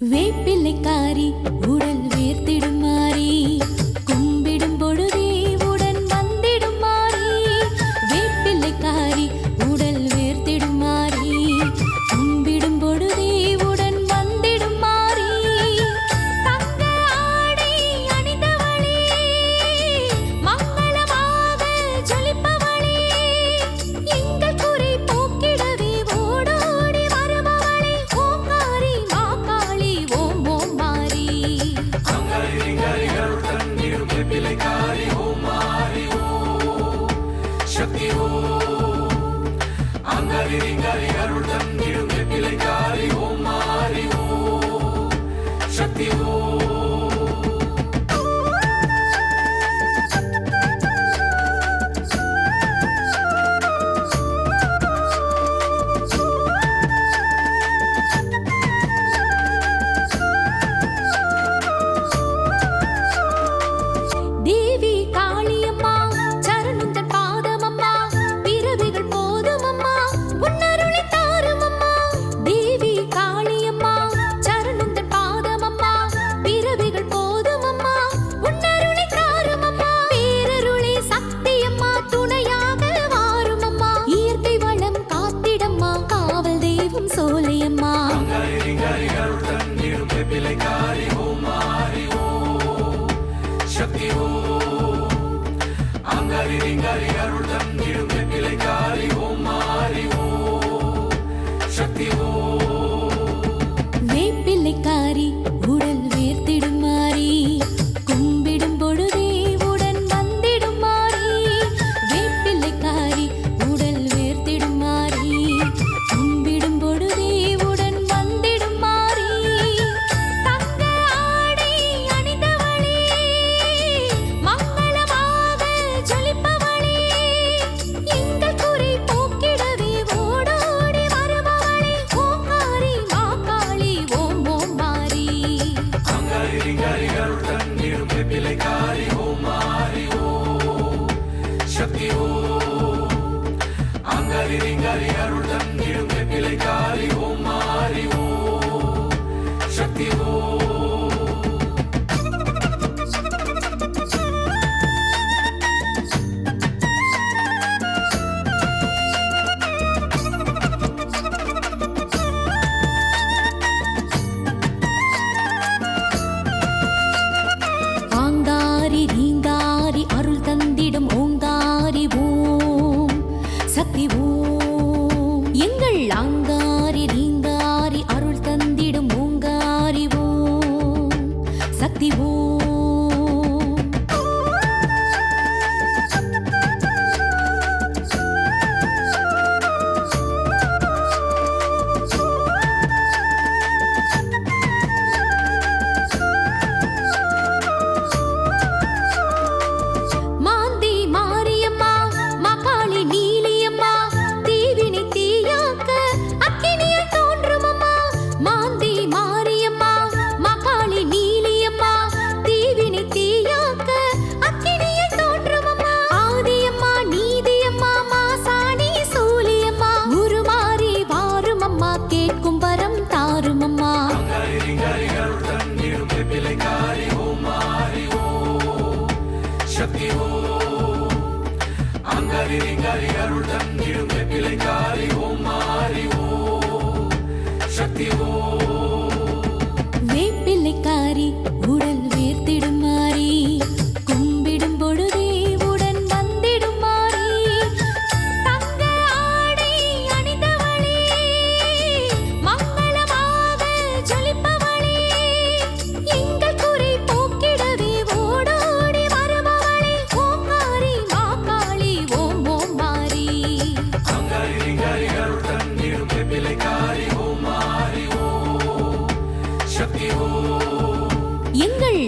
வேப்பிலைக்காரி உடல் வேர்த்திடும் மாறி கும்பிடும் பொழுதே உடன் வந்திடும் மாறி வேப்பிலைக்காரி உடல் வேர்த்திடும் மாறி கும்பிடும் பொழுதே உடன் வந்திடும் மாறி தங்க ஆடை அணிந்தவளே மங்களமாக ஜொலிப்பவளே எங்கள் குறை போக்கிடவே ஓடோடி வருபவளே ஓங்காரி மாகாளி ஓம் ஓம் மாறி வேப்பிலைக்காரி ஓம் மாறி ஓம் சக்தி ஓம் அங்கரிங்கரி அருள் தந்திடும் வேப்பிலைக்காரி ஓம் மாறி ஓம் சக்தி ஓம் தேவி காளியம்மா சரணந்தன் பாதமம்மா பிறவிகள் போதுமம்மா உன்னருளை தாருமம்மா தேவி காளியம்மா சரணந்தன் பாதமம்மா பிறவிகள் போதுமம்மா உன்னருளை தாருமம்மா பேரருளை சக்தியம்மா துணையாக வாருமம்மா இயற்கை வளம் காத்திடம்மா காவல் தெய்வம் சோலையம்மா அங்கரிங்கரி அருள் தந்திடும் வேப்பிலைக்காரி ஓம் மாறி ஓம் சக்தி ஓம் அங்கரிங்கரி அருள் தந்திடும் வேப்பிலைக்காரி ஓம் மாறி ஓம் சக்தி ஓம் வேப்பிலைக்காரி உடல் வேர்த்திடும் மாறி கும்பிடும் பொழுதே உடன் வந்திடும் மாறி வேப்பிலைக்காரி உடல் வேர்த்திடும் மாறி கும்பிடும் பொழுதே உடன் வந்திடும் மாறி தங்க ஆடை அணிந்தவளே மங்களமாக ஜொலிப்பவளே எங்கள் குறை போக்கிடவே ஓடோடி வருபவளே ஓங்காரி மாகாளி ஓம் ஓம் மாறி அங்கரிங்கரி அருள் தந்திடும் வேப்பிலைக்காரி ஓம் மாறி ஓம் சக்தி ஓம் அங்கரிங்கரி அருள் தந்திடும் வேப்பிலைக்காரி ஓம் மாறி ஓம் சக்தி ஓம் ஆங்காரி ரீங்காரி அருள் தந்திடும் ஓங்காரி ஓம் சக்தி ஓம் எங்கள் ஆங்காரி ரீங்காரி அருள் தந்திடும் ஓங்காரி ஓம் சக்தி ஓம் மாந்தி மாரியம்மா மகாளி நீலியம்மா தீவினை தீயாக்க அக்கினியில் தோன்றுமம்மா மாந்தி மாரியம்மா மகாளி நீலியம்மா தீவினை தீயாக்க அக்கினியில் தோன்றுமம்மா ஆதியம்மா நீதியம்மா மாசாணி சூலியம்மா உருமாறி வாருமம்மா கேட்கும் வரம் தாருமம்மா அங்கரிங்கரி அருள் தந்திடும் வேப்பிலைக்காரி ஓம் மாறி ஓம் சக்தி ஓம் அங்கரிங்கரி அருள் தந்திடும் வேப்பிலைக்காரி ஓம் மாறி ஓம் சக்தி ஓம் வேப்பிலைக்காரி உடல் வேர்த்திடும் மாறி கும்பிடும் பொழுதே உடன் வந்திடும் மாறி தங்க ஆடை அணிந்தவளே மங்களமாக ஜொலிப்பவளே எங்கள் குறை போக்கிடவே ஓடோடி வருபவளே ஓங்காரி மாகாளி ஓம் ஓம் மாறி அங்கரிங்கரி அருள் தந்திடும் வேப்பிலைக்காரி ஓம் மாறி ஓம் சக்தி ஓம் எங்கள்